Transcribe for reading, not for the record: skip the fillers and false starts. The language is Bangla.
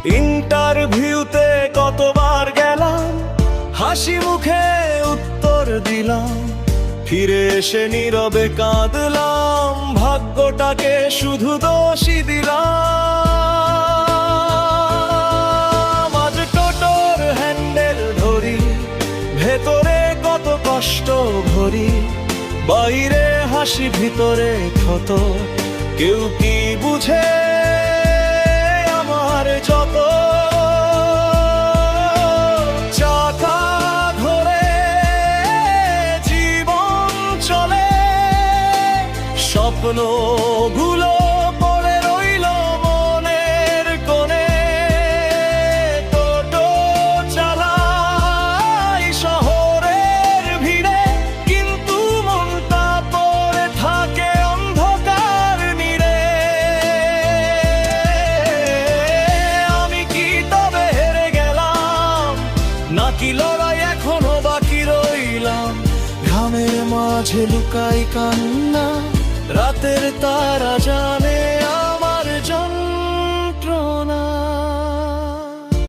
ইন্টারভিউতে কতবার গেলাম, হাসি মুখে উত্তর দিলাম, ফিরে এসে নীরবে কাঁদলাম, ভাগ্যটাকে শুধু দোষী দিলাম। আজ টোটোর হ্যান্ডেল ধরি, ভেতরে কত কষ্ট ভরি, বাইরে হাসি ভিতরে ক্ষত, কেউ কি বুঝে আমার যত? চাকা ধরে জীবন চলে, স্বপ্নগুলো পড়ে রইল মনের কোণে। টোটো চালাই শহরের ভিড়ে, কিন্তু মনটা পড়ে থাকে অন্ধকার নীড়ে। আমি কি তবে হেরে গেলাম, নাকি লড়াই এখনো বাকি রইলাম? ঘামের মাঝে লুকাই কান্না, রাতের তারা জানে